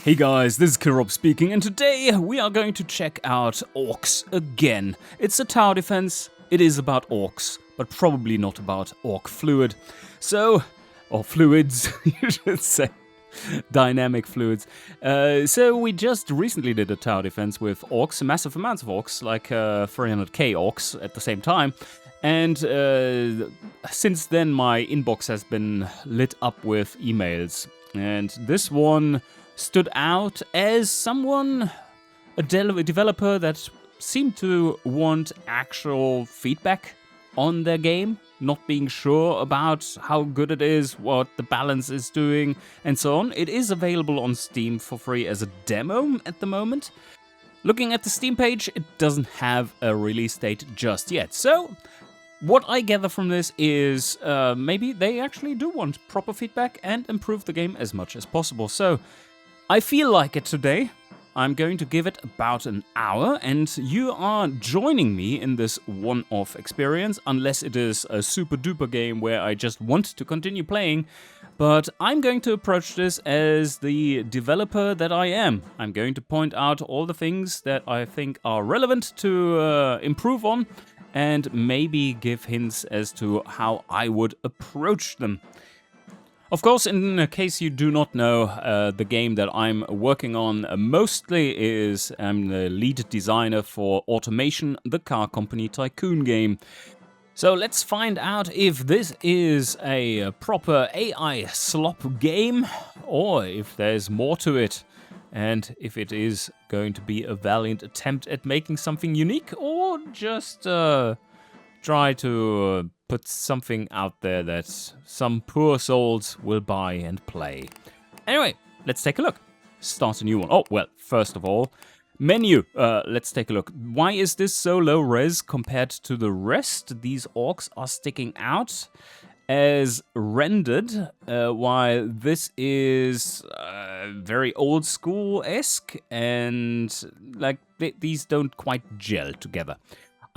Hey guys, this is Kirob speaking, and today we are going to check out Orcs Again. It's a tower defense, it is about orcs, but probably not about orc fluid. Or fluids, you should say. Dynamic fluids. So we just recently did a tower defense with orcs, massive amounts of orcs, like 300k orcs at the same time. And since then my inbox has been lit up with emails. And this one stood out as a developer that seemed to want actual feedback on their game, not being sure about how good it is, what the balance is doing, and so on. It is available on Steam for free as a demo at the moment. Looking at the Steam page, it doesn't have a release date just yet. So what I gather from this is maybe they actually do want proper feedback and improve the game as much as possible. So I feel like it today. I'm going to give it about an hour, and you are joining me in this one-off experience, unless it is a super-duper game where I just want to continue playing. But I'm going to approach this as the developer that I am. I'm going to point out all the things that I think are relevant to improve on, and maybe give hints as to how I would approach them. Of course, in case you do not know, the game that I'm working on mostly is I'm the lead designer for Automation, the car company tycoon game. So let's find out if this is a proper AI slop game, or if there's more to it, and if it is going to be a valiant attempt at making something unique, or just try to put something out there that some poor souls will buy and play. Anyway, let's take a look. Start a new one. Oh, well, first of all, menu. Let's take a look. Why is this so low res compared to the rest? These orcs are sticking out as rendered, while this is very old school-esque, and like these don't quite gel together.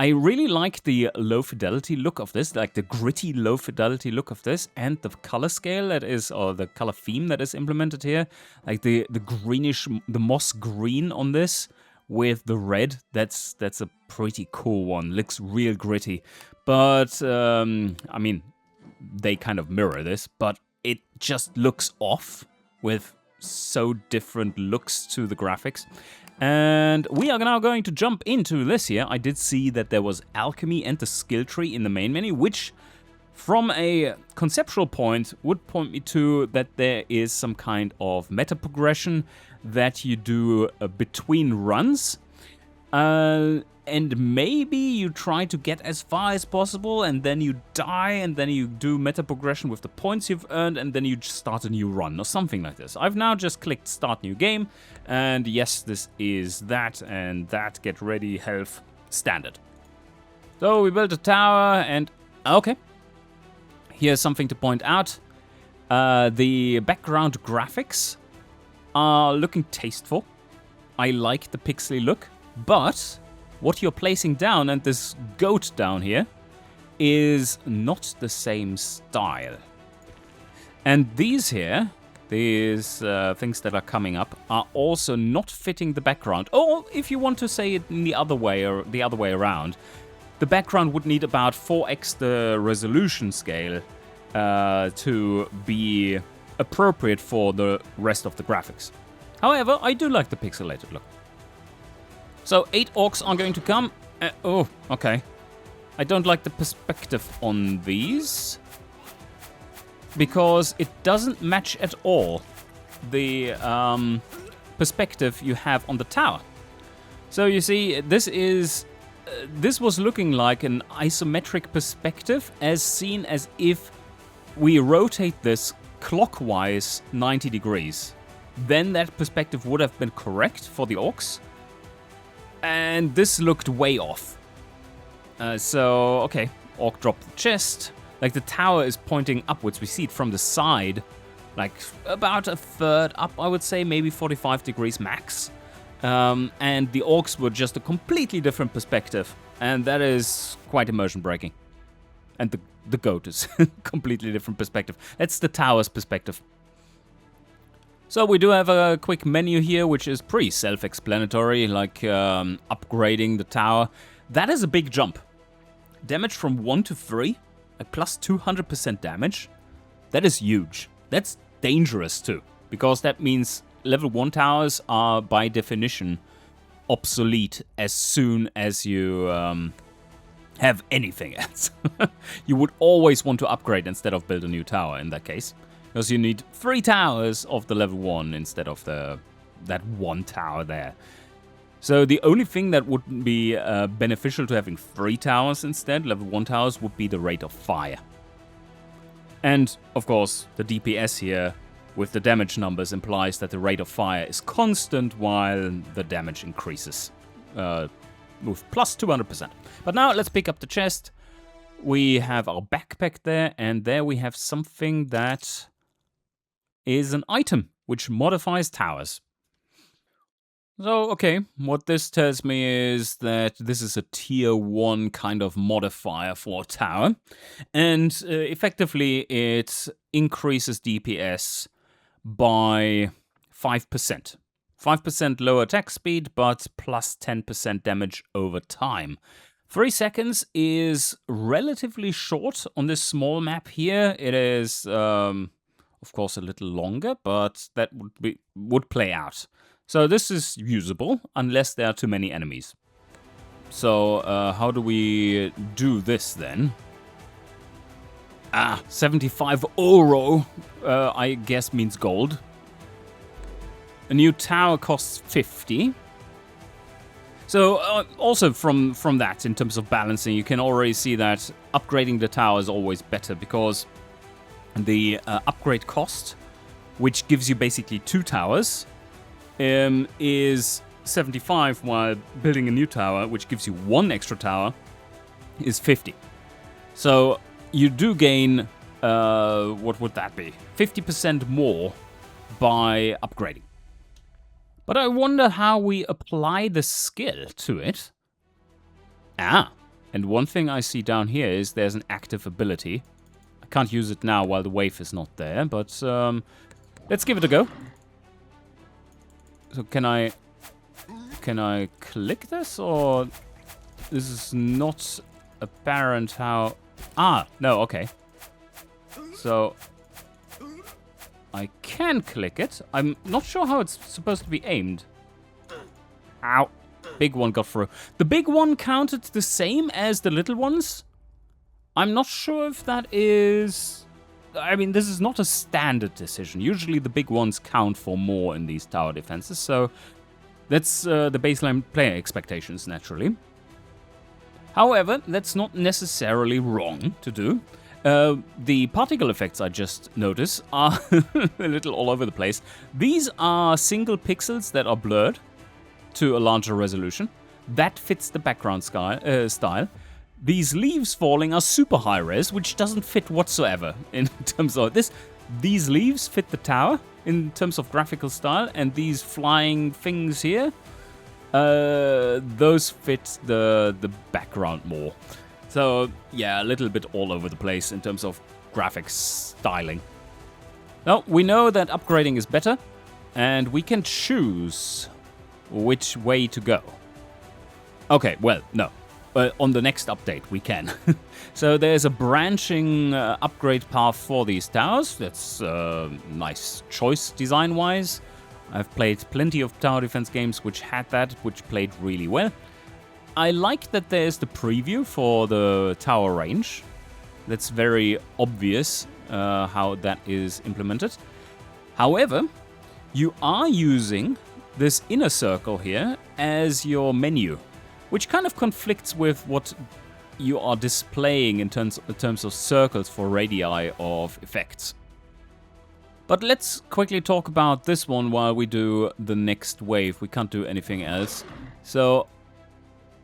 I really like the low fidelity look of this, like the gritty low fidelity look of this, and the color scale that is, or the color theme that is implemented here. Like the greenish, the moss green on this with the red, that's a pretty cool one. Looks real gritty. But, I mean, they kind of mirror this, but it just looks off with so different looks to the graphics. And we are now going to jump into this here. I did see that there was Alchemy and the skill tree in the main menu, which from a conceptual point would point me to that there is some kind of meta progression that you do between runs. And maybe you try to get as far as possible, and then you die, and then you do meta progression with the points you've earned, and then you just start a new run, or something like this. I've now just clicked Start New Game, and yes, this is that, and that get ready, health, standard. So we built a tower, and okay. Here's something to point out. The background graphics are looking tasteful. I like the pixely look, but what you're placing down, and this goat down here, is not the same style. And these here, these things that are coming up, are also not fitting the background. Or if you want to say it in the other way, or the other way around, the background would need about 4x the resolution scale to be appropriate for the rest of the graphics. However, I do like the pixelated look. So 8 orcs are going to come. Oh, okay. I don't like the perspective on these, because it doesn't match at all the perspective you have on the tower. So you see, this was looking like an isometric perspective, as seen as if we rotate this clockwise 90 degrees. Then that perspective would have been correct for the orcs. And this looked way off. So, okay, orc dropped the chest. Like, the tower is pointing upwards. We see it from the side, like about a third up, I would say, maybe 45 degrees max. And the orcs were just a completely different perspective. And that is quite immersion breaking. And the goat is completely different perspective. That's the tower's perspective. So we do have a quick menu here, which is pretty self-explanatory, like upgrading the tower. That is a big jump. Damage from 1 to 3, like plus 200% damage. That is huge. That's dangerous too, because that means level 1 towers are by definition obsolete as soon as you have anything else. You would always want to upgrade instead of build a new tower in that case, because you need 3 towers of the level 1 instead of that 1 tower there. So the only thing that would be beneficial to having 3 towers instead, level 1 towers, would be the rate of fire. And, of course, the DPS here with the damage numbers implies that the rate of fire is constant while the damage increases with plus 200%. But now let's pick up the chest. We have our backpack there, and there we have something that is an item which modifies towers. So, okay, what this tells me is that this is a tier 1 kind of modifier for a tower, and effectively it increases DPS by 5%. 5% lower attack speed, but plus 10% damage over time. 3 seconds is relatively short on this small map here. It is, of course, a little longer, but that would play out. So this is usable, unless there are too many enemies. So how do we do this then? 75 euro, I guess means gold. A new tower costs 50. So also from that, in terms of balancing, you can already see that upgrading the tower is always better, because the upgrade cost, which gives you basically 2 towers, is 75, while building a new tower, which gives you 1 extra tower, is 50. So you do gain, what would that be? 50% more by upgrading. But I wonder how we apply the skill to it. And one thing I see down here is there's an active ability. I can't use it now while the wave is not there, but let's give it a go. So can I click this, or this is not apparent how... no, okay. So I can click it. I'm not sure how it's supposed to be aimed. Ow. Big one got through. The big one counted the same as the little ones. I'm not sure if that is... I mean, this is not a standard decision. Usually the big ones count for more in these tower defenses, so that's the baseline player expectations, naturally. However, that's not necessarily wrong to do. The particle effects I just noticed are a little all over the place. These are single pixels that are blurred to a larger resolution. That fits the background style. These leaves falling are super high res, which doesn't fit whatsoever in terms of this. These leaves fit the tower in terms of graphical style, and these flying things here, those fit the background more. So yeah, a little bit all over the place in terms of graphics styling. Now, we know that upgrading is better, and we can choose which way to go. Okay, well, no. On the next update, we can. So there's a branching upgrade path for these towers. That's a nice choice design-wise. I've played plenty of tower defense games which had that, which played really well. I like that there's the preview for the tower range. That's very obvious how that is implemented. However, you are using this inner circle here as your menu, which kind of conflicts with what you are displaying in terms of circles for radii of effects. But let's quickly talk about this one while we do the next wave. We can't do anything else. So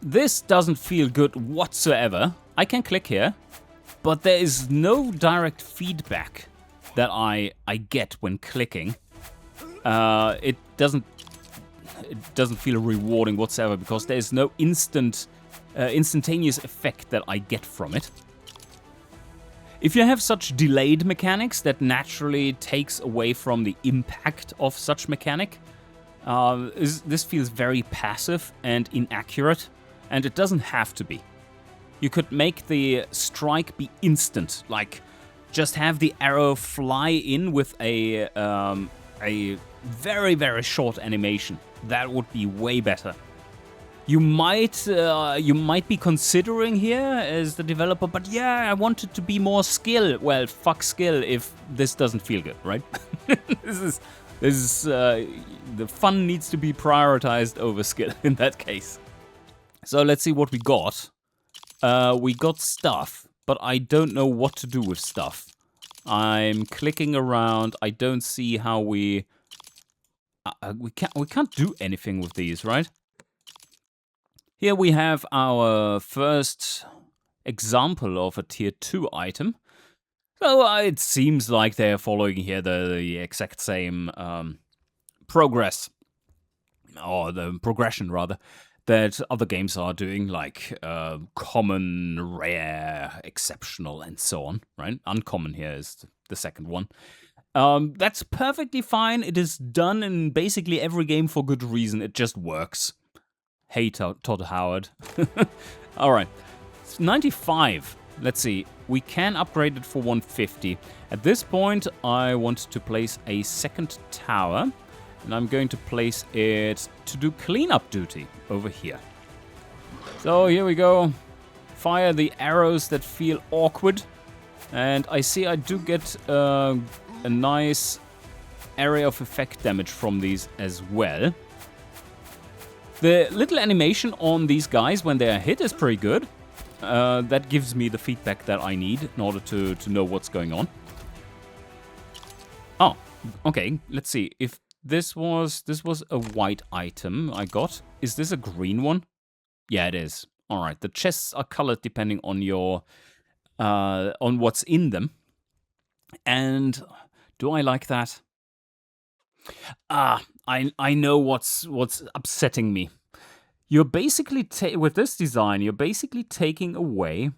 this doesn't feel good whatsoever. I can click here, but there is no direct feedback that I get when clicking. It doesn't feel rewarding whatsoever, because there is no instantaneous effect that I get from it. If you have such delayed mechanics that naturally takes away from the impact of such mechanic, this feels very passive and inaccurate, and it doesn't have to be. You could make the strike be instant, like just have the arrow fly in with a very, very short animation. That would be way better. You might be considering here as the developer, but yeah, I want it to be more skill. Well, fuck skill if this doesn't feel good, right? This is the fun needs to be prioritized over skill in that case. So let's see what we got. We got stuff, but I don't know what to do with stuff. I'm clicking around. I don't see how we can't do anything with these, right? Here we have our first example of a tier 2 item. So it seems like they're following here the exact same progress, or the progression rather, that other games are doing, like common, rare, exceptional, and so on, right? Uncommon here is the second one. That's perfectly fine. It is done in basically every game for good reason. It just works. Hey, Todd Howard. All right, it's 95. Let's see. We can upgrade it for 150. At this point, I want to place a second tower, and I'm going to place it to do cleanup duty over here. So here we go. Fire the arrows that feel awkward, and I see I do get a nice area of effect damage from these as well. The little animation on these guys when they are hit is pretty good. That gives me the feedback that I need in order to know what's going on. Oh, okay. Let's see. If this was a white item I got, is this a green one? Yeah, it is. All right. The chests are colored depending on your on what's in them. And do I like that? I know what's upsetting me. You're basically with this design, you're basically taking away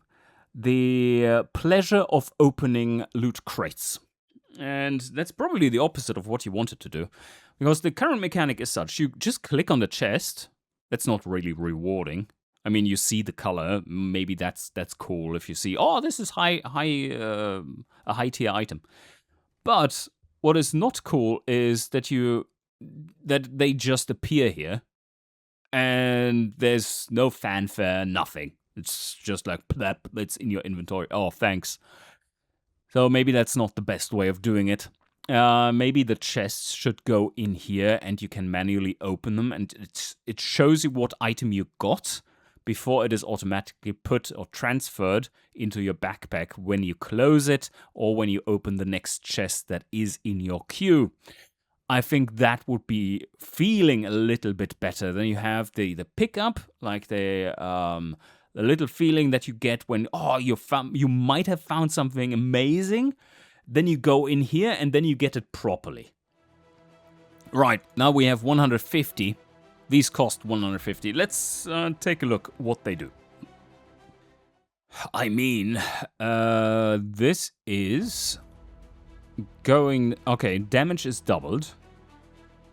the pleasure of opening loot crates. And that's probably the opposite of what you wanted to do. Because the current mechanic is such, you just click on the chest. That's not really rewarding. I mean, you see the color, maybe that's cool if you see, oh, this is a high tier item. But what is not cool is that they just appear here, and there's no fanfare, nothing. It's just like that. It's in your inventory. Oh, thanks. So maybe that's not the best way of doing it. Maybe the chests should go in here, and you can manually open them, and it shows you what item you got before it is automatically put or transferred into your backpack when you close it or when you open the next chest that is in your queue. I think that would be feeling a little bit better. Then you have the pickup, like the little feeling that you get when, oh, you might have found something amazing. Then you go in here and then you get it properly. Right, now we have 150. These cost 150. Let's take a look what they do. I mean, this is going... Okay, damage is doubled.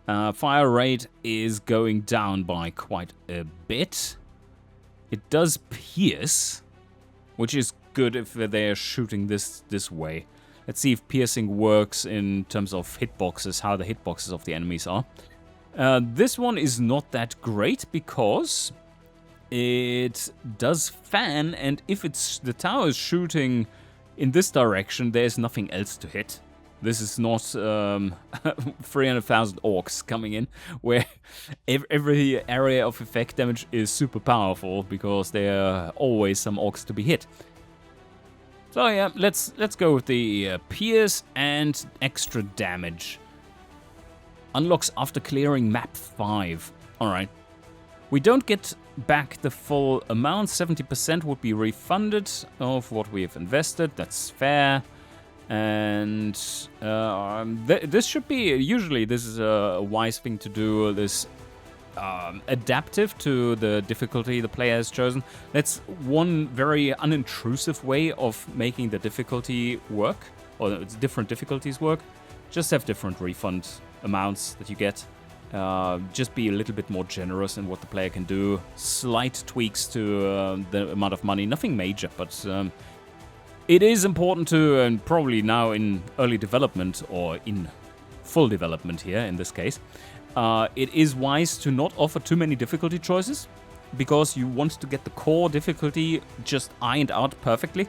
Fire rate is going down by quite a bit. It does pierce, which is good if they're shooting this way. Let's see if piercing works in terms of hitboxes, how the hitboxes of the enemies are. This one is not that great because it does fan, and if the tower is shooting in this direction, there's nothing else to hit. This is not 300,000 orcs coming in, where every area of effect damage is super powerful because there are always some orcs to be hit. So yeah, let's go with the pierce and extra damage. Unlocks after clearing map 5. Alright. We don't get back the full amount. 70% would be refunded of what we have invested. That's fair. And this should be... Usually this is a wise thing to do. This adaptive to the difficulty the player has chosen. That's one very unintrusive way of making the difficulty work, or different difficulties work. Just have different refund amounts that you get. Just be a little bit more generous in what the player can do. Slight tweaks to the amount of money. Nothing major, but it is important to, and probably now in early development, or in full development here in this case, it is wise to not offer too many difficulty choices, because you want to get the core difficulty just ironed out perfectly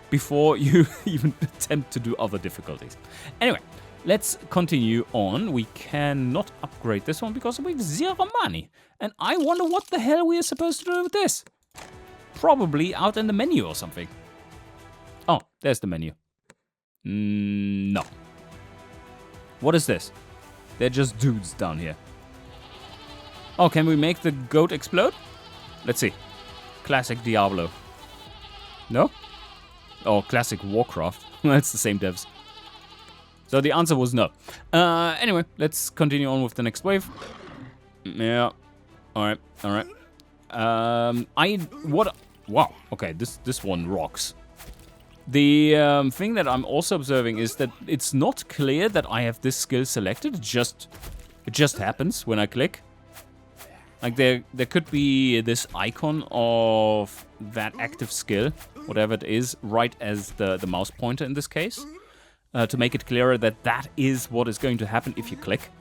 before you even attempt to do other difficulties. Anyway, let's continue on. We cannot upgrade this one because we have zero money. And I wonder what the hell we are supposed to do with this. Probably out in the menu or something. Oh, there's the menu. No. What is this? They're just dudes down here. Oh, can we make the goat explode? Let's see. Classic Diablo. No? Oh, classic Warcraft. That's the same devs. So the answer was no. Anyway, let's continue on with the next wave. Yeah. Alright, alright. Wow, okay, this one rocks. The thing that I'm also observing is that it's not clear that I have this skill selected. It just happens when I click. Like there could be this icon of that active skill, whatever it is, right as the mouse pointer in this case, to make it clearer that that is what is going to happen if you click.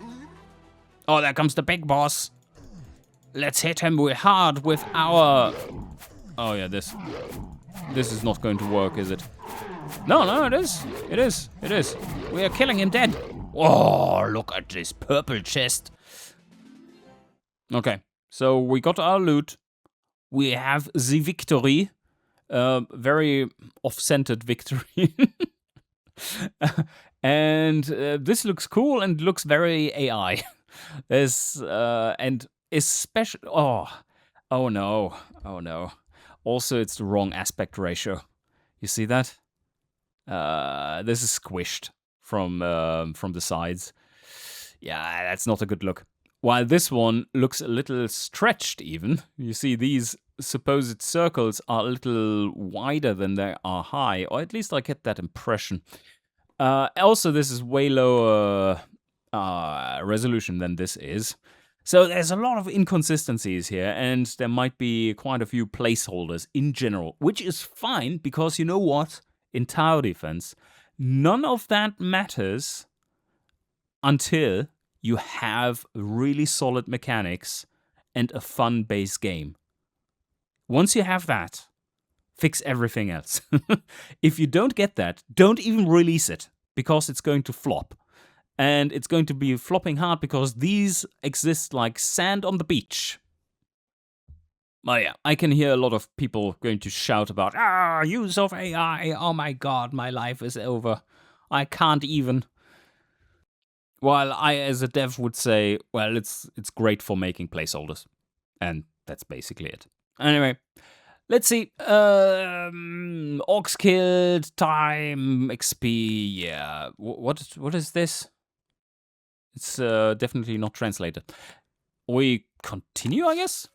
Oh, there comes the big boss. Let's hit him hard with our... Oh yeah, this is not going to work, is it? No, it is. It is. It is. We are killing him dead. Oh, look at this purple chest. Okay, so we got our loot. We have the victory. Very off-centered victory. And this looks cool and looks very AI. There's, and especially... Oh no. Oh no. Also, it's the wrong aspect ratio. You see that? This is squished from the sides. Yeah, that's not a good look. While this one looks a little stretched even. You see these supposed circles are a little wider than they are high, or at least I get that impression. Also, this is way lower resolution than this is. So there's a lot of inconsistencies here, and there might be quite a few placeholders in general, which is fine, because you know what? In tower defense, none of that matters until you have really solid mechanics and a fun base game. Once you have that, fix everything else. If you don't get that, don't even release it, because it's going to flop. And it's going to be flopping hard because these exist like sand on the beach. Well, yeah, I can hear a lot of people going to shout about, use of AI, oh my god, my life is over. I can't even. While I, as a dev, would say, well, it's great for making placeholders. And that's basically it. Anyway, let's see. Orcs killed, time, XP, yeah. What is this? It's definitely not translated. We continue, I guess?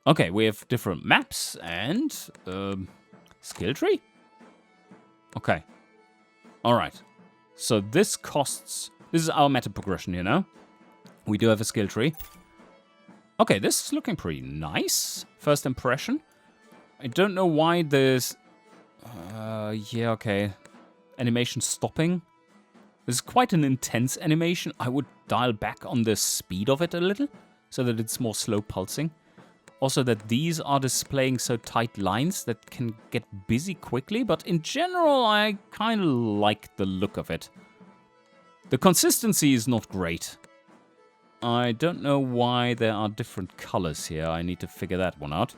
Okay, we have different maps and skill tree? Okay. Alright. So this costs... This is our meta progression here now. We do have a skill tree. Okay, this is looking pretty nice. First impression. I don't know why there's... yeah, okay. Animation stopping. This is quite an intense animation. I would dial back on the speed of it a little, so that it's more slow pulsing. Also that these are displaying so tight lines that can get busy quickly, but in general I kind of like the look of it. The consistency is not great. I don't know why there are different colors here. I need to figure that one out.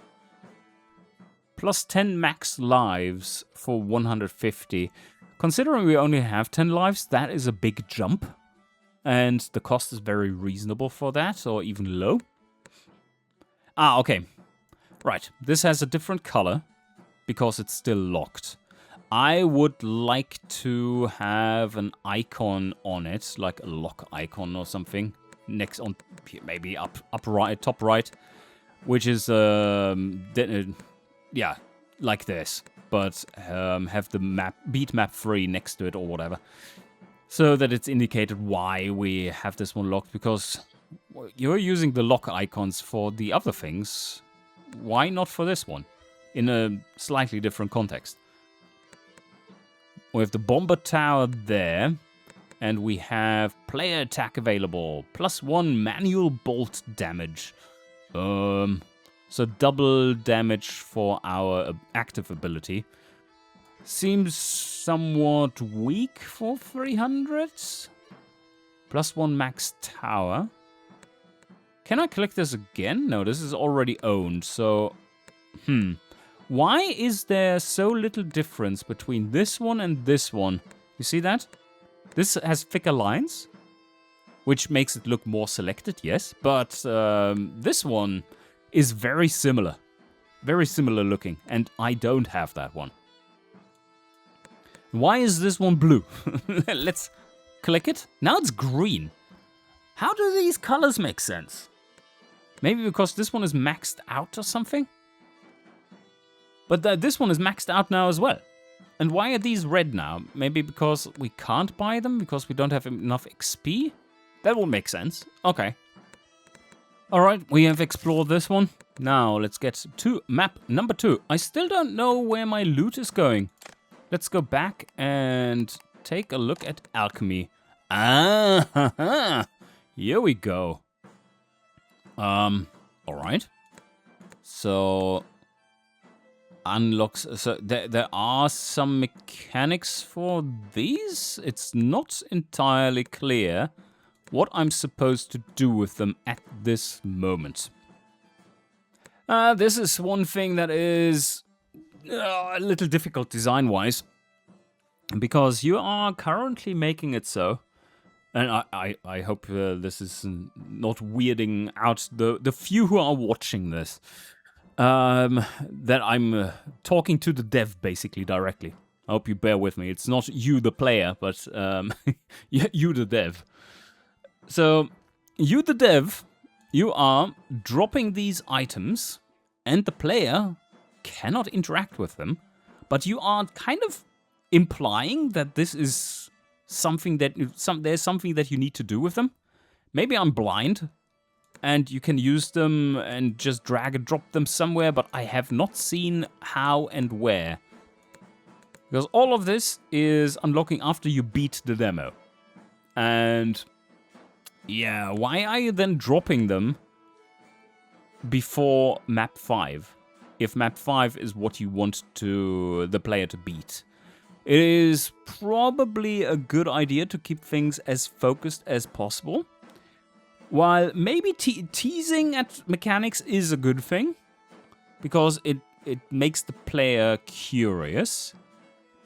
Plus 10 max lives for 150. Considering we only have 10 lives, that is a big jump. And the cost is very reasonable for that, or even low. Ah, okay. Right, this has a different color, because it's still locked. I would like to have an icon on it, like a lock icon or something. next on, maybe up right, top right, which is yeah, like this, but have the beat map 3 next to it or whatever, so that it's indicated why we have this one locked, because you're using the lock icons for the other things. Why not for this one? In a slightly different context. We have the bomber tower there, and we have player attack available, +1 manual bolt damage. So double damage for our active ability. Seems somewhat weak for 300. +1 max tower. Can I click this again? No, this is already owned, so... Why is there so little difference between this one and this one? You see that? This has thicker lines, which makes it look more selected, yes. But this one is very similar. Very similar looking, and I don't have that one. Why is this one blue? Let's click it. Now it's green. How do these colors make sense? Maybe because this one is maxed out or something? But this one is maxed out now as well. And why are these red now? Maybe because we can't buy them? Because we don't have enough XP? That would make sense. Okay. Alright, we have explored this one. Now, let's get to map number 2. I still don't know where my loot is going. Let's go back and take a look at Alchemy. Ah, here we go. Alright. So... unlocks, so there are some mechanics for these. It's not entirely clear what I'm supposed to do with them at this moment. This is one thing that is a little difficult design-wise, because you are currently making it so, and I hope this is not weirding out the few who are watching this. That I'm talking to the dev basically directly. I hope you bear with me. It's not you the player, but you the dev. So, you the dev, you are dropping these items, and the player cannot interact with them, but you are kind of implying that this is something that there's something that you need to do with them. Maybe I'm blind, and you can use them and just drag and drop them somewhere, but I have not seen how and where. Because all of this is unlocking after you beat the demo. And yeah, why are you then dropping them before map 5? If map 5 is what you want the player to beat. It is probably a good idea to keep things as focused as possible. While maybe teasing at mechanics is a good thing, because it makes the player curious,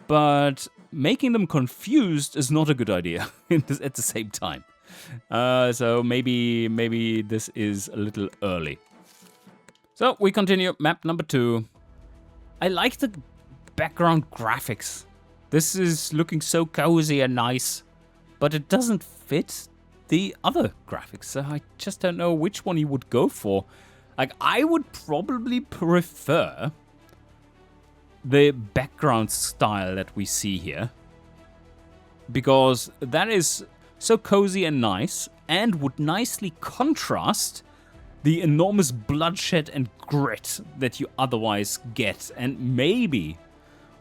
but making them confused is not a good idea at the same time. So maybe this is a little early. So we continue, map number 2. I like the background graphics. This is looking so cozy and nice, but it doesn't fit the other graphics, so I just don't know which one you would go for. Like, I would probably prefer the background style that we see here, because that is so cozy and nice, and would nicely contrast the enormous bloodshed and grit that you otherwise get. And maybe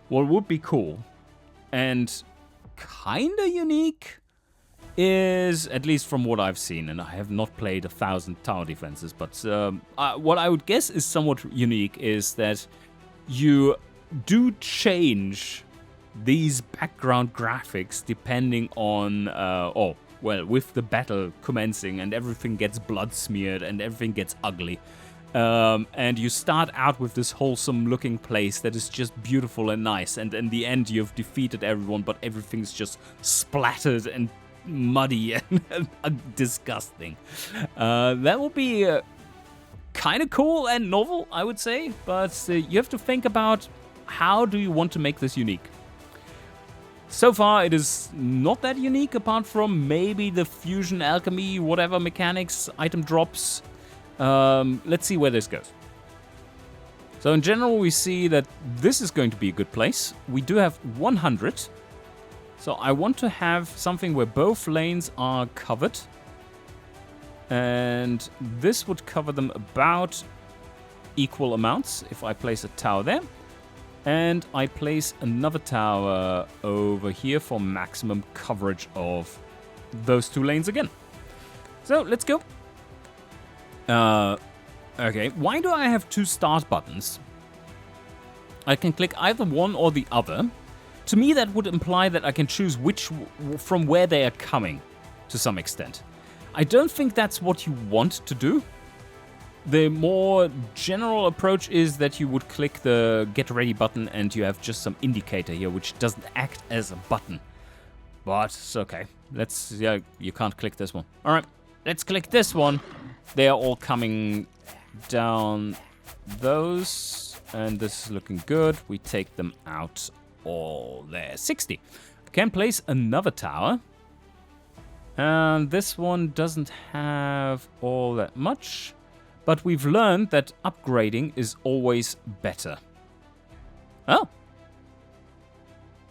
what would be cool and kinda unique is, at least from what I've seen, and I have not played 1,000 tower defenses, but what I would guess is somewhat unique is that you do change these background graphics depending on, with the battle commencing and everything gets blood smeared and everything gets ugly. And you start out with this wholesome looking place that is just beautiful and nice, and in the end you've defeated everyone, but everything's just splattered and muddy and disgusting. That will be kind of cool and novel, I would say, but you have to think about how do you want to make this unique. So far, it is not that unique, apart from maybe the fusion alchemy, whatever mechanics, item drops. Let's see where this goes. So in general, we see that this is going to be a good place. We do have 100. So I want to have something where both lanes are covered. And this would cover them about equal amounts if I place a tower there. And I place another tower over here for maximum coverage of those two lanes again. So let's go. Okay, why do I have two start buttons? I can click either one or the other. To me, that would imply that I can choose which from where they are coming to some extent. I don't think that's what you want to do. The more general approach is that you would click the get ready button and you have just some indicator here which doesn't act as a button. But it's okay. Yeah, you can't click this one. All right, let's click this one. They are all coming down those, and this is looking good. We take them out all there. 60. Can place another tower. And this one doesn't have all that much. But we've learned that upgrading is always better. Oh.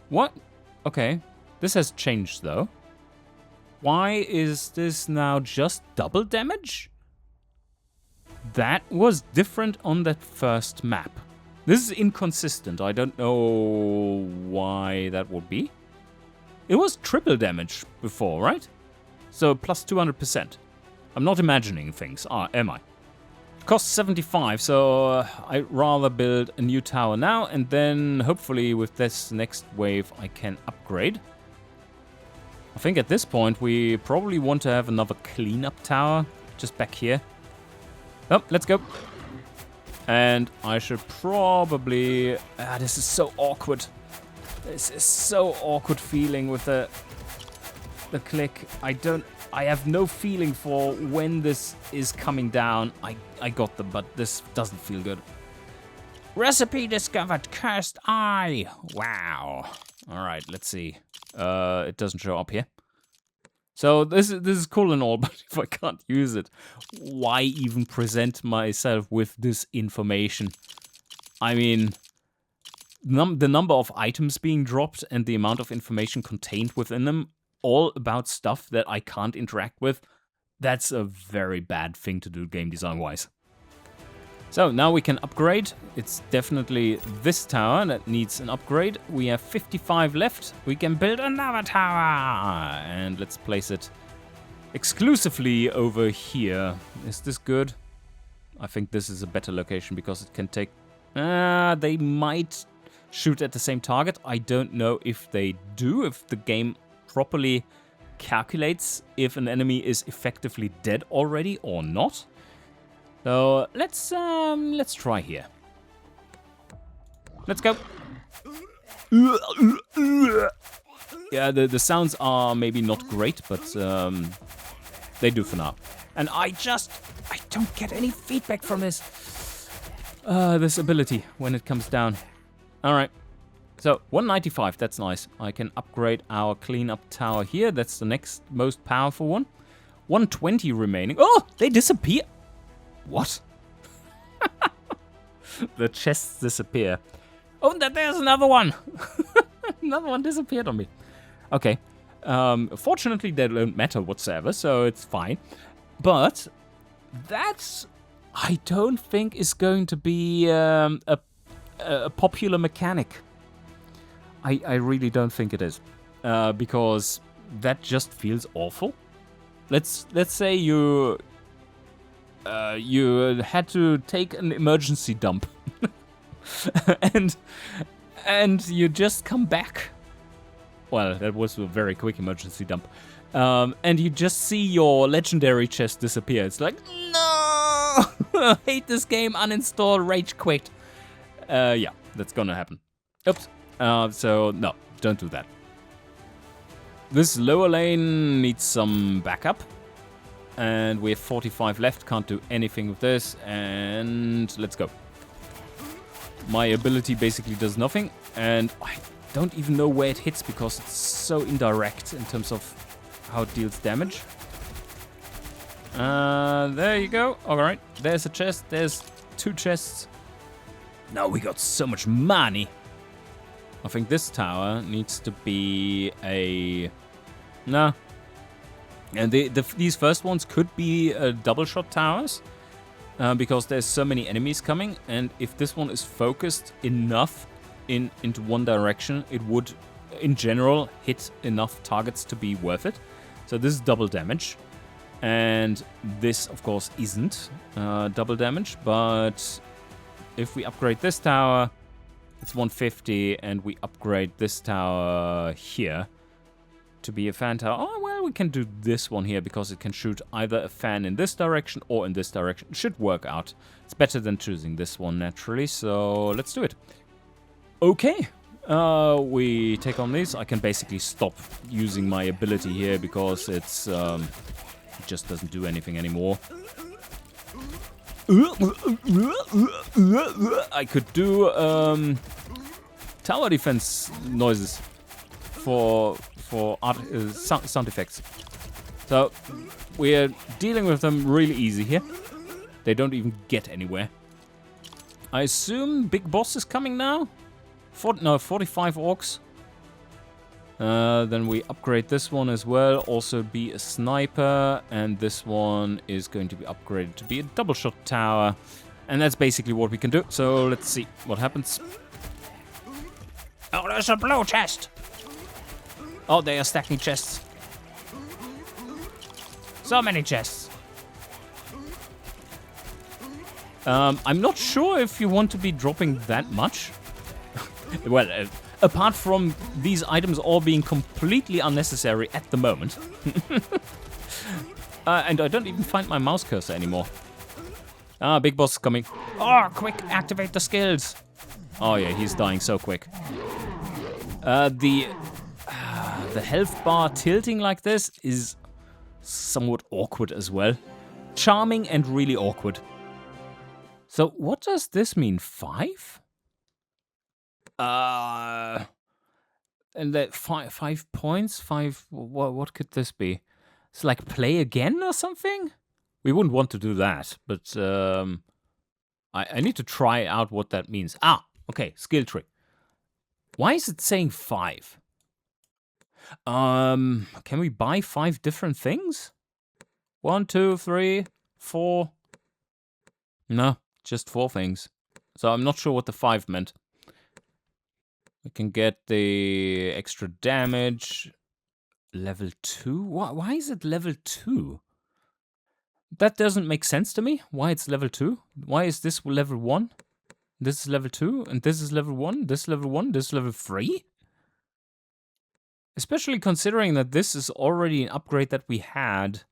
What? Okay. This has changed, though. Why is this now just double damage? That was different on that first map. This is inconsistent. I don't know why that would be. It was triple damage before, right? So plus 200%. I'm not imagining things, am I? Costs 75, so I'd rather build a new tower now, and then hopefully with this next wave I can upgrade. I think at this point we probably want to have another cleanup tower just back here. Oh, let's go. And I should probably... this is so awkward. This is so awkward feeling with the click. I have no feeling for when this is coming down. I got them, but this doesn't feel good. Recipe discovered, cursed eye. Wow. All right, let's see. It doesn't show up here. So this is cool and all, but if I can't use it, why even present myself with this information? I mean, the number of items being dropped and the amount of information contained within them, all about stuff that I can't interact with, that's a very bad thing to do game design-wise. So now we can upgrade. It's definitely this tower that needs an upgrade. We have 55 left. We can build another tower. And let's place it exclusively over here. Is this good? I think this is a better location because it can take... they might shoot at the same target. I don't know if they do, if the game properly calculates if an enemy is effectively dead already or not. So let's try here. Let's go. Yeah, the sounds are maybe not great, but they do for now. And I don't get any feedback from this ability when it comes down. All right. So 195, that's nice. I can upgrade our cleanup tower here. That's the next most powerful one. 120 remaining. Oh, they disappear. What? The chests disappear. Oh, there's another one. Another one disappeared on me. Okay. Fortunately, they don't matter whatsoever, so it's fine. But that, I don't think, is going to be a popular mechanic. I really don't think it is. Because that just feels awful. Let's say you had to take an emergency dump and you just come back. Well, that was a very quick emergency dump. And you just see your legendary chest disappear. It's like, no! Hate this game, uninstall, rage quit. Yeah, that's gonna happen. Oops. So, no, don't do that. This lower lane needs some backup. And we have 45 left, can't do anything with this, and let's go. My ability basically does nothing, and don't even know where it hits because it's so indirect in terms of how it deals damage. There you go. All right, there's a chest. There's 2 chests. Now we got so much money. I think this tower needs to be a... No. And these first ones could be double shot towers. Because there's so many enemies coming, and if this one is focused enough into one direction, it would, in general, hit enough targets to be worth it. So this is double damage, and this, of course, isn't double damage, but if we upgrade this tower, it's 150, and we upgrade this tower here to be a fan tower. Oh, well, we can do this one here because it can shoot either a fan in this direction or in this direction. It should work out. It's better than choosing this one, naturally, so let's do it. Okay, we take on these. I can basically stop using my ability here because it's it just doesn't do anything anymore. I could do tower defense noises for sound effects. So we're dealing with them really easy here. They don't even get anywhere. I assume big boss is coming now. 45 orcs. Then we upgrade this one as well. Also be a sniper, and this one is going to be upgraded to be a double shot tower. And that's basically what we can do. So let's see what happens. Oh, there's a blue chest. Oh, they are stacking chests. So many chests. I'm not sure if you want to be dropping that much. Well, apart from these items all being completely unnecessary at the moment. And I don't even find my mouse cursor anymore. Ah, big boss is coming. Oh, quick, activate the skills. Oh yeah, he's dying so quick. The health bar tilting like this is somewhat awkward as well. Charming and really awkward. So what does this mean? 5? And that 5 points? 5, what could this be? It's like play again or something? We wouldn't want to do that, but I need to try out what that means. Ah, okay, skill tree. Why is it saying 5? Can we buy 5 different things? 1, 2, 3, 4. No, just 4 things. So I'm not sure what the 5 meant. We can get the extra damage. Level 2? Why is it level 2? That doesn't make sense to me. Why it's level 2? Why is this level 1? This is level 2, and this is level 1, this level 1, this level 3? Especially considering that this is already an upgrade that we had.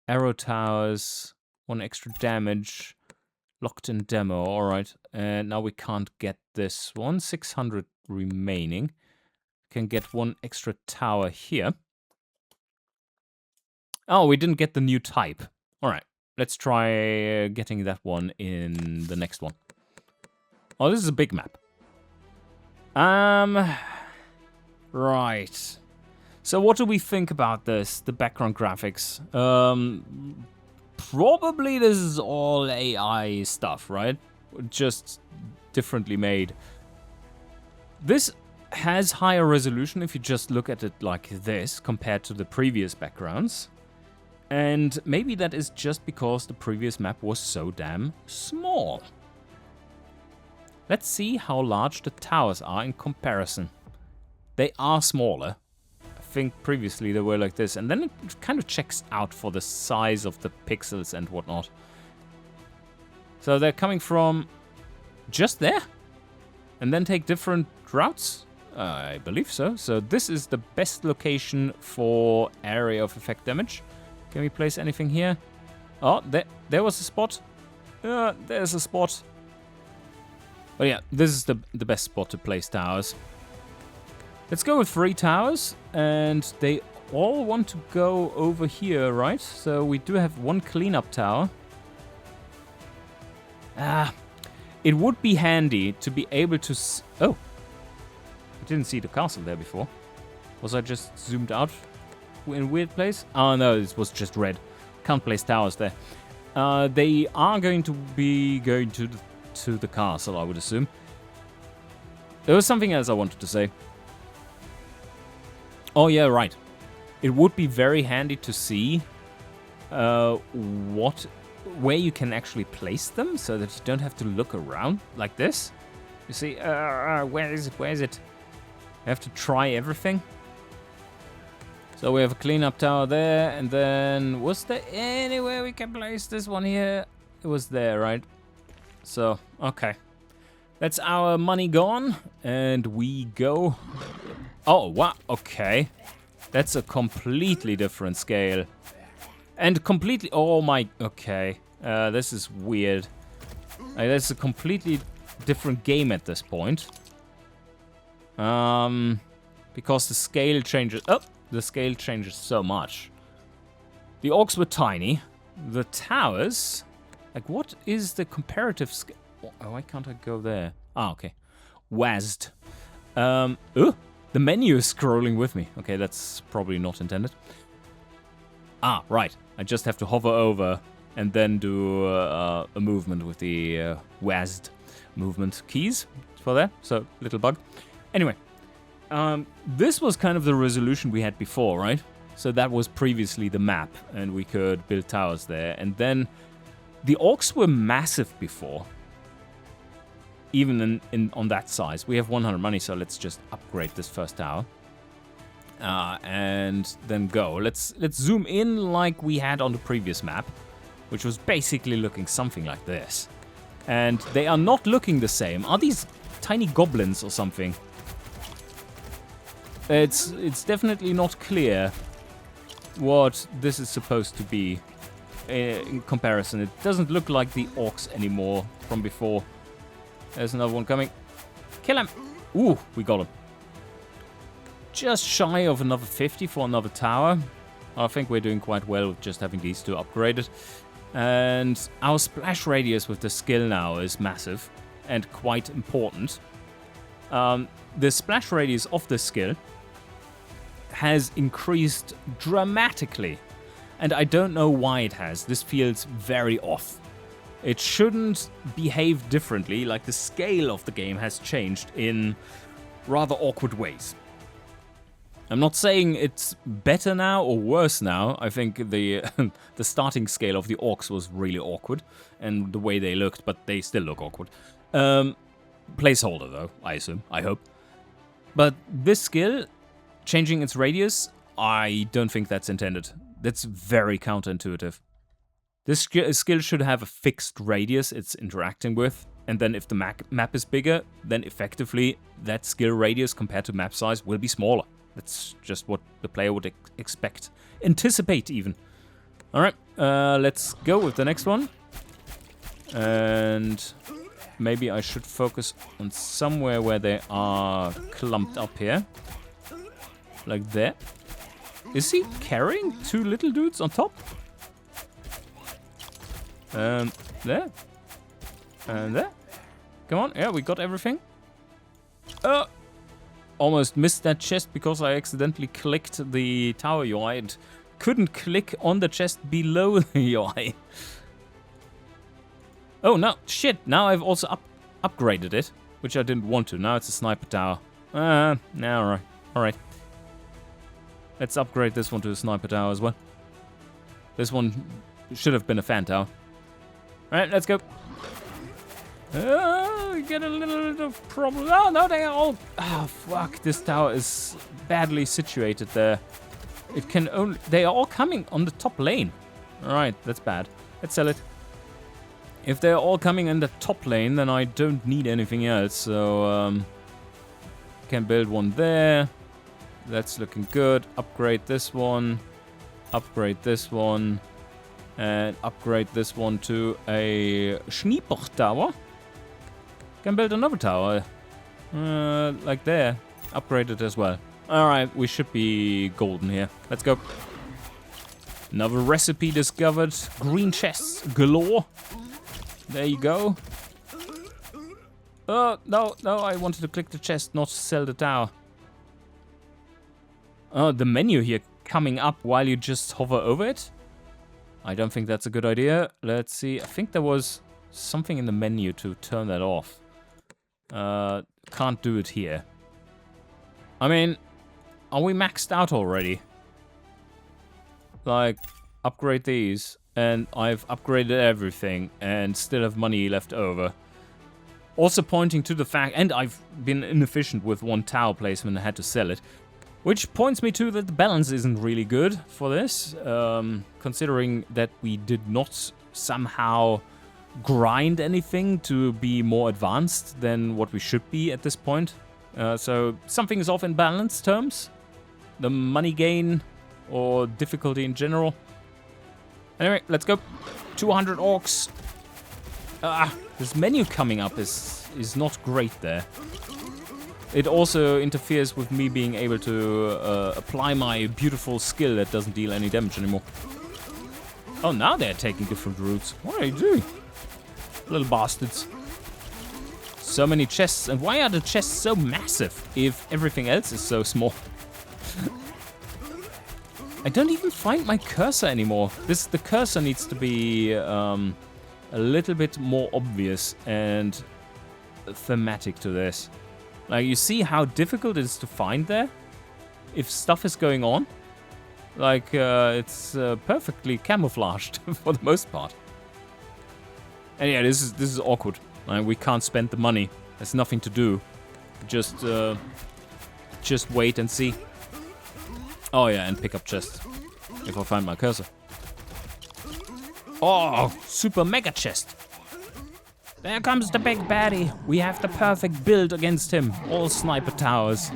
Arrow towers, 1 extra damage, locked in demo, alright. And now we can't get this one, 600 remaining. Can get 1 extra tower here. Oh, we didn't get the new type. Alright, let's try getting that one in the next one. Oh, this is a big map. Right. So what do we think about this, the background graphics? Probably this is all AI stuff, right? Just differently made. This has higher resolution if you just look at it like this compared to the previous backgrounds. And maybe that is just because the previous map was so damn small. Let's see how large the towers are in comparison. They are smaller. I think previously they were like this, and then it kind of checks out for the size of the pixels and whatnot. So they're coming from just there, and then take different routes? I believe so. So this is the best location for area of effect damage. Can we place anything here? Oh, there was a spot. There's a spot. But yeah, this is the best spot to place towers. Let's go with 3 towers, and they all want to go over here, right? So we do have 1 cleanup tower. It would be handy to be able to... Oh, I didn't see the castle there before. Was I just zoomed out in a weird place? Oh no, it was just red. Can't place towers there. They are going to be going to the castle, I would assume. There was something else I wanted to say. Oh yeah, right. It would be very handy to see where you can actually place them, so that you don't have to look around like this. You see, where is it? Where is it? I have to try everything. So we have a cleanup tower there, and then was there anywhere we can place this one here? It was there, right? So, okay. That's our money gone, and we go... Oh, wow, okay. That's a completely different scale. And completely... Oh my... Okay. This is weird. That's a completely different game at this point. Because the scale changes... Oh! The scale changes so much. The orcs were tiny. The towers... Like, what is the comparative scale? Why can't I go there? Ah, okay. WASD. The menu is scrolling with me. Okay, that's probably not intended. Ah, right. I just have to hover over and then do a movement with the WASD movement keys for that. So, little bug. Anyway. This was kind of the resolution we had before, right? So that was previously the map, and we could build towers there. And then the orcs were massive before, even on that size. We have 100 money, so let's just upgrade this first tower, and then go. Let's zoom in like we had on the previous map, which was basically looking something like this. And they are not looking the same. Are these tiny goblins or something? It's definitely not clear what this is supposed to be in comparison. It doesn't look like the orcs anymore from before. There's another one coming. Kill him! Ooh, we got him. Just shy of another 50 for another tower. I think we're doing quite well with just having these two upgraded. And our splash radius with the skill now is massive and quite important. The splash radius of the skill has increased dramatically, and I don't know why it has. This feels very off. It shouldn't behave differently, like the scale of the game has changed in rather awkward ways. I'm not saying it's better now or worse now. I think the the starting scale of the orcs was really awkward, and the way they looked, but they still look awkward. Placeholder though, I assume, I hope. But this skill, changing its radius, I don't think that's intended. That's very counterintuitive. This skill should have a fixed radius it's interacting with, and then if the map is bigger, then effectively that skill radius compared to map size will be smaller. That's just what the player would expect. Anticipate, even. Alright, let's go with the next one. And maybe I should focus on somewhere where they are clumped up here. Like that. Is he carrying two little dudes on top? There. And there. Come on, yeah, we got everything. Almost missed that chest because I accidentally clicked the tower UI and couldn't click on the chest below the UI. Oh no, shit, now I've also upgraded it, which I didn't want to. Now it's a sniper tower. Now, alright. Let's upgrade this one to a sniper tower as well. This one should have been a fan tower. Alright, let's go. Get a little problem. Oh, no, they are all... Oh, fuck. This tower is badly situated there. It can only... They are all coming on the top lane. Alright, that's bad. Let's sell it. If they're all coming in the top lane, then I don't need anything else. So, can build one there. That's looking good. Upgrade this one. Upgrade this one. And upgrade this one to a Sniper tower. Can build another tower. Like there. Upgrade it as well. Alright, we should be golden here. Let's go. Another recipe discovered. Green chests galore. There you go. Oh, no, I wanted to click the chest, not sell the tower. Oh, the menu here coming up while you just hover over it? I don't think that's a good idea. Let's see. I think there was something in the menu to turn that off. Can't do it here. I mean, are we maxed out already? Like, upgrade these, and I've upgraded everything, and still have money left over. Also pointing to the fact, and I've been inefficient with one tower placement, I had to sell it. Which points me to that the balance isn't really good for this, considering that we did not somehow grind anything to be more advanced than what we should be at this point. So something is off in balance terms. The money gain or difficulty in general. Anyway, let's go. 200 orcs. This menu coming up is not great there. It also interferes with me being able to apply my beautiful skill that doesn't deal any damage anymore. Oh, now they're taking different routes. What are you doing? Little bastards. So many chests. And why are the chests so massive if everything else is so small? I don't even find my cursor anymore. The cursor needs to be a little bit more obvious and thematic to this. Like, you see how difficult it is to find there? If stuff is going on? Like, it's perfectly camouflaged for the most part. And yeah, this is awkward. Like, we can't spend the money. There's nothing to do. Just wait and see. Oh yeah, and pick up chests. If I find my cursor. Oh, super mega chest. There comes the big baddie. We have the perfect build against him. All sniper towers.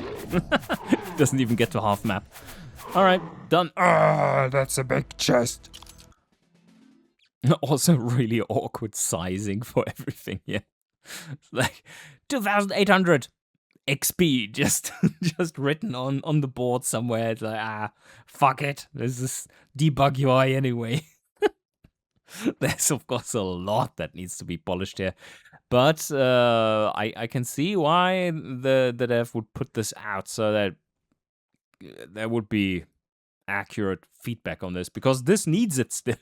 Doesn't even get to half map. Alright, done. That's a big chest. Also really awkward sizing for everything, yeah. Like, 2,800 XP just written on the board somewhere. It's like, fuck it. This is debug UI anyway. There's of course a lot that needs to be polished here, but I can see why the dev would put this out so that there would be accurate feedback on this, because this needs it still.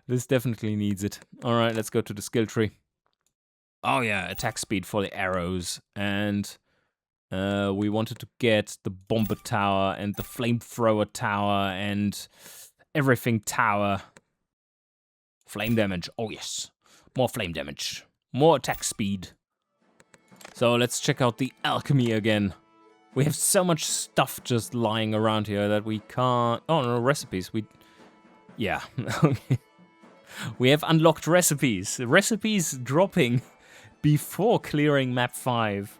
This definitely needs it. All right, let's go to the skill tree. Oh yeah, attack speed for the arrows, and we wanted to get the bomber tower and the flamethrower tower and everything tower. Flame damage. Oh, yes. More flame damage. More attack speed. So let's check out the alchemy again. We have so much stuff just lying around here that we can't... Oh, no, recipes. Yeah. We have unlocked recipes. Recipes dropping before clearing map 5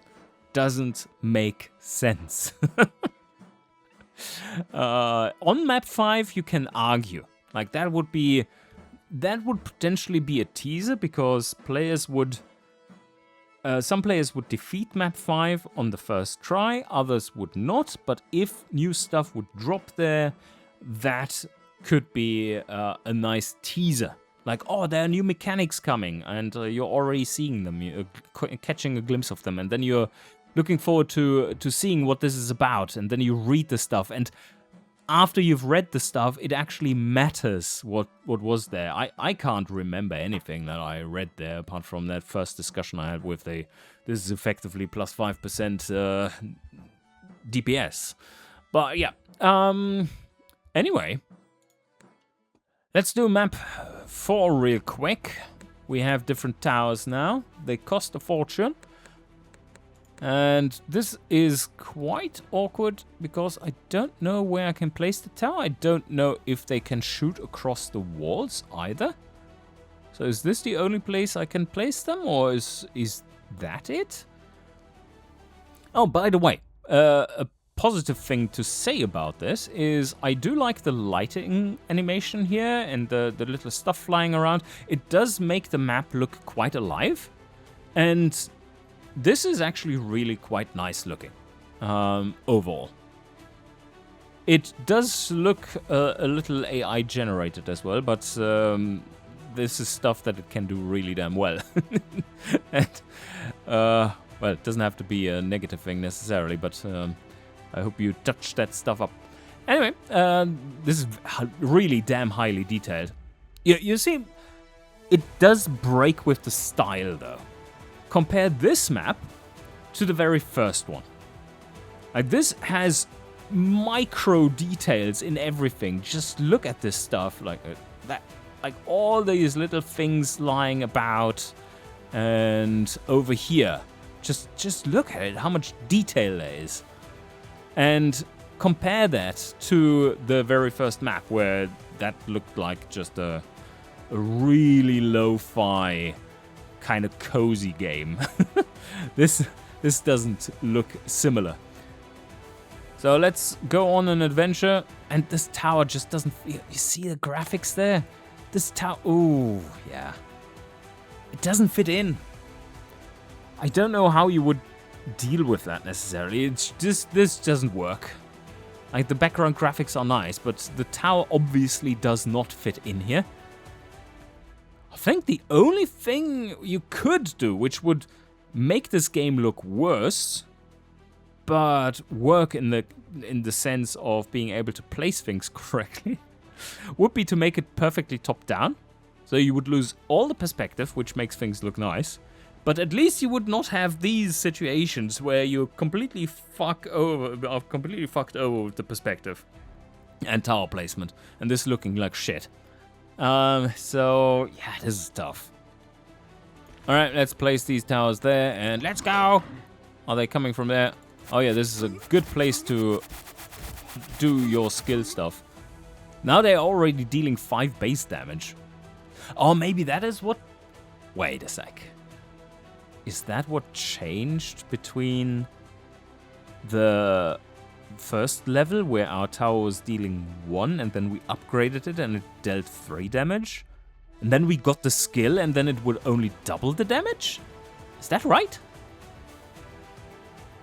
doesn't make sense. On map 5, you can argue. Like, that would potentially be a teaser, because players would... some players would defeat map 5 on the first try, others would not, but if new stuff would drop there, that could be a nice teaser. Like, oh, there are new mechanics coming, and you're already seeing them, you're catching a glimpse of them, and then you're looking forward to seeing what this is about, and then you read the stuff, and after you've read the stuff, it actually matters what was there. I can't remember anything that I read there, apart from that first discussion I had with this is effectively plus 5% DPS. But yeah, anyway, let's do map 4 real quick. We have different towers now. They cost a fortune. And this is quite awkward, because I don't know where I can place the tower. I don't know if they can shoot across the walls either. So is this the only place I can place them, or is that it? Oh, by the way, a positive thing to say about this is I do like the lighting animation here and the little stuff flying around. It does make the map look quite alive, and this is actually really quite nice looking, overall. It does look a little AI generated as well, but this is stuff that it can do really damn well. And Well, it doesn't have to be a negative thing necessarily, but I hope you touch that stuff up. Anyway, this is really damn highly detailed. You see, it does break with the style, though. Compare this map to the very first one. Like, this has micro details in everything. Just look at this stuff, like that, like all these little things lying about, and over here. Just look at it, how much detail there is. And compare that to the very first map, where that looked like just a really lo-fi kind of cozy game. This doesn't look similar. So let's go on an adventure, and this tower just doesn't feel... You see the graphics there? This tower... Ooh, yeah. It doesn't fit in. I don't know how you would deal with that necessarily. It's just... This doesn't work. Like, the background graphics are nice, but the tower obviously does not fit in here. I think the only thing you could do, which would make this game look worse, but work in the sense of being able to place things correctly, would be to make it perfectly top down. So you would lose all the perspective, which makes things look nice. But at least you would not have these situations where you're completely fucked over with the perspective and tower placement, and this looking like shit. So yeah, this is tough. All right, let's place these towers there, and let's go. Are they coming from there? Oh yeah, this is a good place to do your skill stuff. Now they're already dealing 5 base damage. Oh, maybe that is what... Wait a sec. Is that what changed between the first level, where our tower was dealing 1, and then we upgraded it and it dealt 3 damage? And then we got the skill, and then it would only double the damage? Is that right?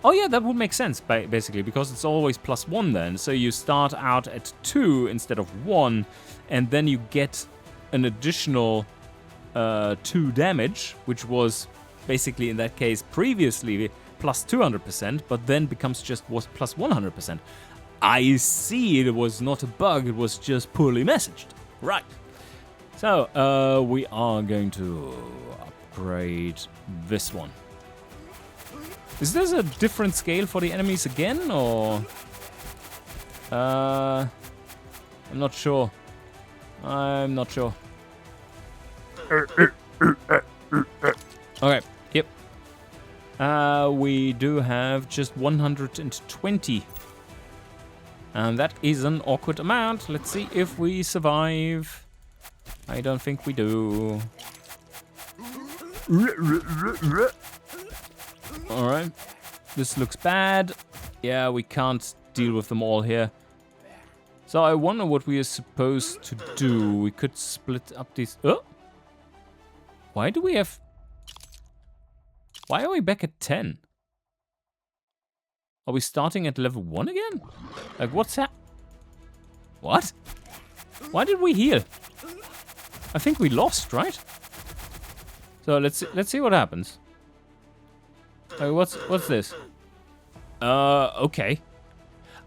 Oh yeah, that would make sense, basically, because it's always +1 then. So you start out at 2 instead of 1, and then you get an additional 2 damage, which was basically, in that case, previously plus 200%, but then becomes was plus 100%. I see, it was not a bug, it was just poorly messaged. Right. So, we are going to upgrade this one. Is this a different scale for the enemies again, or... I'm not sure. I'm not sure. Okay, yep. We do have just 120. And that is an awkward amount. Let's see if we survive. I don't think we do. Alright. This looks bad. Yeah, we can't deal with them all here. So I wonder what we are supposed to do. We could split up these... Oh! Why do we have... Why are we back at 10? Are we starting at level 1 again? Like, what's that? What? Why did we heal? I think we lost, right? So let's see what happens. What's this? Okay.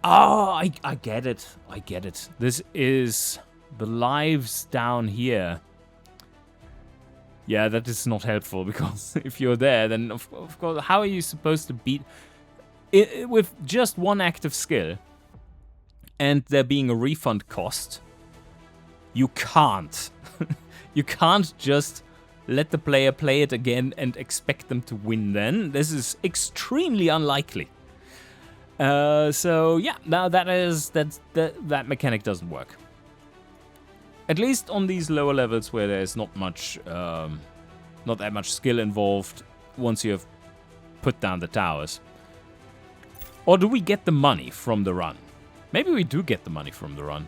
Oh, I get it. I get it. This is the lives down here. Yeah, that is not helpful, because if you're there, then of course, how are you supposed to beat it with just one active skill and there being a refund cost? You can't. You can't just let the player play it again and expect them to win then. This is extremely unlikely. So yeah, now that mechanic doesn't work. At least on these lower levels where there's not that much skill involved once you have put down the towers. Or do we get the money from the run? Maybe we do get the money from the run.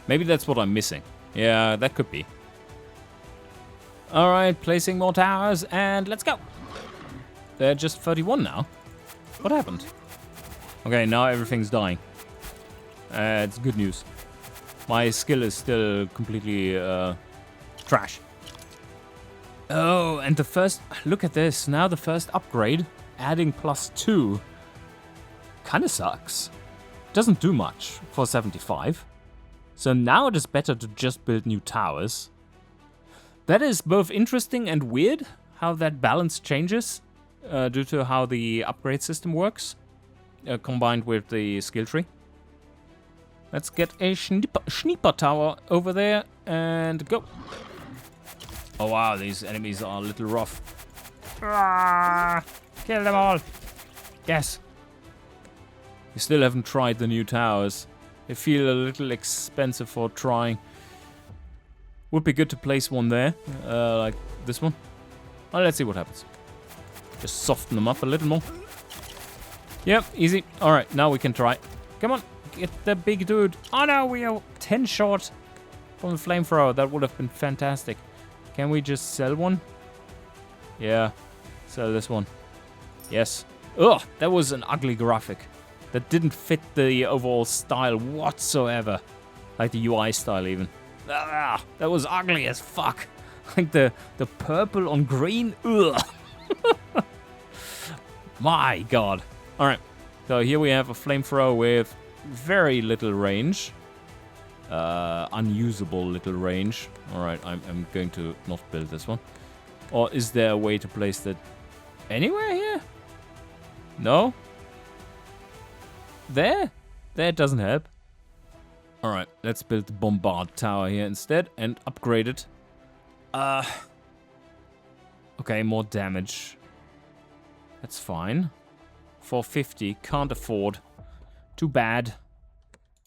Maybe that's what I'm missing. Yeah, that could be. Alright, placing more towers, and let's go. They're just 31 now. What happened? Okay, now everything's dying. It's good news. My skill is still completely trash. Oh, and the first... Look at this. Now the first upgrade, adding +2, kind of sucks. Doesn't do much for 75. So now it is better to just build new towers. That is both interesting and weird, how that balance changes due to how the upgrade system works, combined with the skill tree. Let's get a Schnieper tower over there and go. Oh wow, these enemies are a little rough. Ah, kill them all. Yes. We still haven't tried the new towers. They feel a little expensive for trying. Would be good to place one there, like this one. Oh, let's see what happens. Just soften them up a little more. Yep, easy. All right, now we can try. Come on, get the big dude. Oh no, we are 10 short from the flamethrower. That would have been fantastic. Can we just sell one? Yeah, sell this one. Yes. Ugh, that was an ugly graphic. That didn't fit the overall style whatsoever. Like the UI style even. Ah, that was ugly as fuck. Like the purple on green. Ugh. My god. Alright. So here we have a flamethrower with very little range. Unusable little range. Alright, I'm going to not build this one. Or is there a way to place that anywhere here? No? There? That doesn't help. Alright, let's build the bombard tower here instead and upgrade it. Okay, more damage. That's fine. 450, can't afford. Too bad.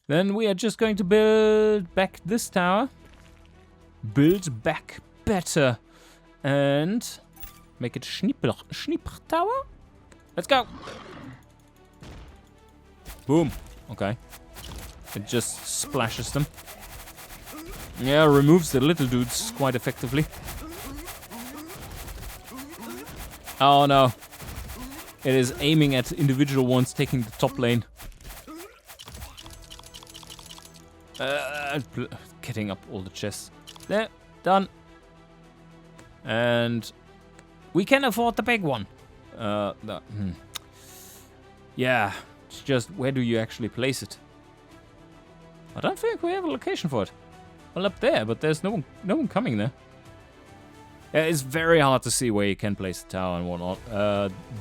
Then we are just going to build back this tower. Build back better. And make it Schnieper tower? Let's go. Boom. Okay. It just splashes them. Yeah, removes the little dudes quite effectively. Oh no. It is aiming at individual ones taking the top lane. Getting up all the chests. There, done. And we can afford the big one. Yeah, it's just where do you actually place it? I don't think we have a location for it. Well, up there, but there's no one coming there. Yeah, it's very hard to see where you can place the tower and whatnot.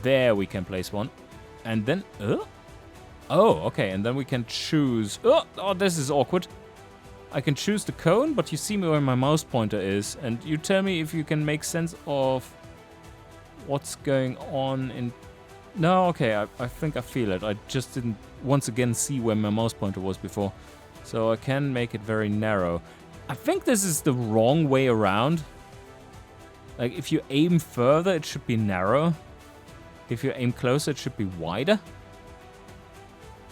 There we can place one. And then... Oh, okay, and then we can choose... Oh, this is awkward. I can choose the cone, but you see where my mouse pointer is. And you tell me if you can make sense of what's going on in... No, okay, I think I feel it. I just didn't once again see where my mouse pointer was before. So I can make it very narrow. I think this is the wrong way around. Like, if you aim further, it should be narrow. If you aim closer, it should be wider.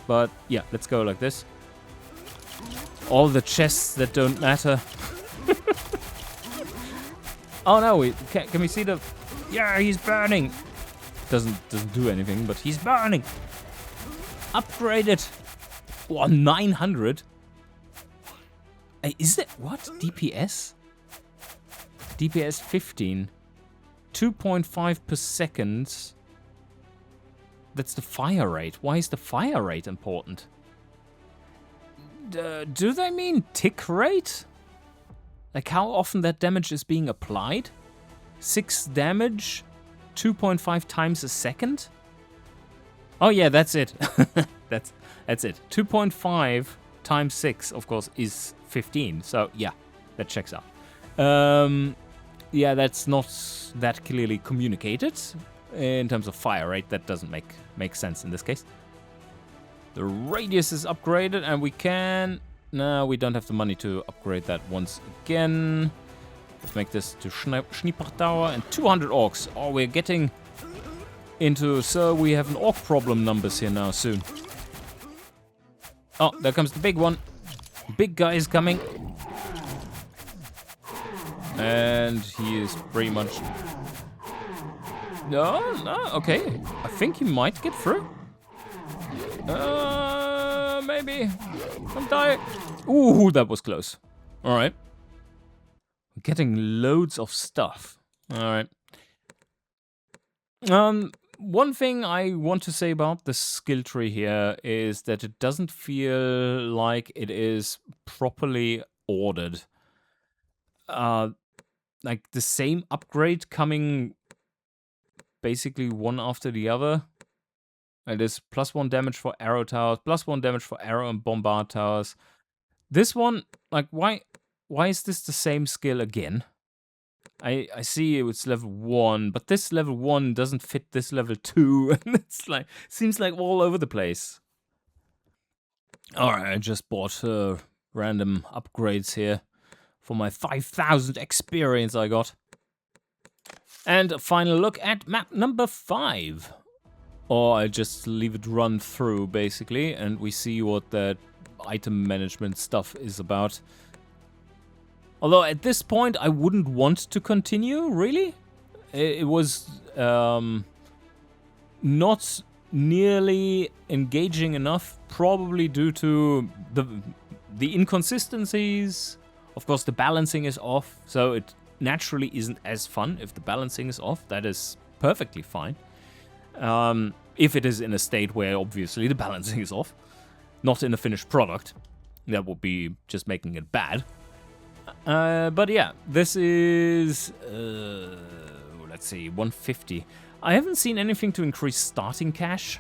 But, yeah, let's go like this. All the chests that don't matter. Oh, no, can we see the... Yeah, he's burning. Doesn't do anything, but he's burning. Upgrade it. Oh, 900. Is it... What? DPS? DPS 15. 2.5 per second. That's the fire rate. Why is the fire rate important? Do they mean tick rate? Like how often that damage is being applied? 6 damage, 2.5 times a second? Oh yeah, that's it. that's it. 2.5 times 6, of course, is 15. So yeah, that checks out. Yeah, that's not that clearly communicated in terms of fire rate. That doesn't make sense in this case. The radius is upgraded, and we can... No, we don't have the money to upgrade that once again. Let's make this to Schnieper Tower and 200 orcs. Oh, we're getting into... So we have an orc problem numbers here now soon. Oh, there comes the big one. Big guy is coming. And he is pretty much... No, okay. I think he might get through. Maybe. Don't die. Ooh, that was close. Alright. Getting loads of stuff. Alright. One thing I want to say about the skill tree here is that it doesn't feel like it is properly ordered. Like the same upgrade coming basically one after the other. It is +1 damage for arrow towers, +1 damage for arrow and bombard towers. This one, like, why is this the same skill again? I see it's level 1, but this level 1 doesn't fit this level 2, and it's like, seems like all over the place. Alright, I just bought random upgrades here for my 5,000 experience I got. And a final look at map number 5. Or I just leave it run through, basically, and we see what that item management stuff is about. Although at this point I wouldn't want to continue, really. It was not nearly engaging enough, probably due to the inconsistencies. Of course, the balancing is off, so it naturally isn't as fun if the balancing is off. That is perfectly fine. If it is in a state where obviously the balancing is off, not in a finished product. That would be just making it bad. But yeah, this is, let's see, 150. I haven't seen anything to increase starting cash.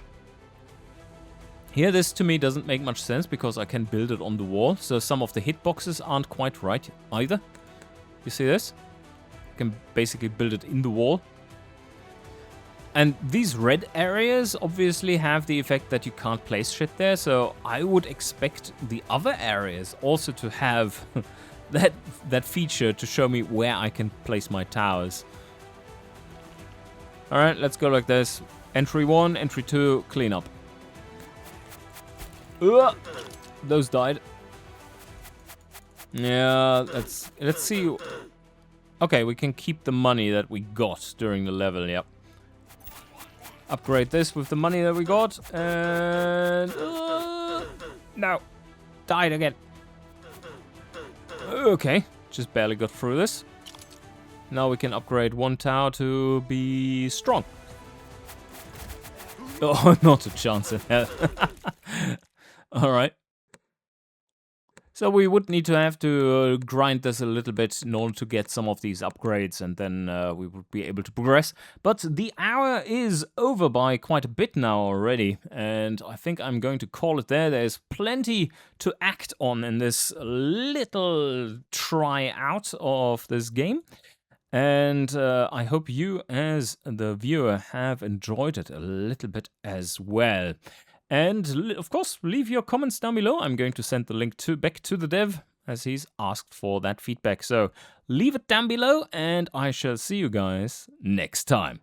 Here, this to me doesn't make much sense because I can build it on the wall, so some of the hitboxes aren't quite right either. You see this? I can basically build it in the wall. And these red areas obviously have the effect that you can't place shit there, so I would expect the other areas also to have that feature to show me where I can place my towers. Alright, let's go like this. Entry 1, entry 2, clean up. Those died. Yeah, let's see. Okay, we can keep the money that we got during the level, yep. Upgrade this with the money that we got, and... no. Died again. Okay, just barely got through this. Now we can upgrade one tower to be strong. Oh, not a chance in hell. Alright. So we would need to have to grind this a little bit in order to get some of these upgrades, and then we would be able to progress. But the hour is over by quite a bit now already, and I think I'm going to call it there. There's plenty to act on in this little try out of this game. And I hope you, as the viewer, have enjoyed it a little bit as well. And, of course, leave your comments down below. I'm going to send the link back to the dev, as he's asked for that feedback. So leave it down below, and I shall see you guys next time.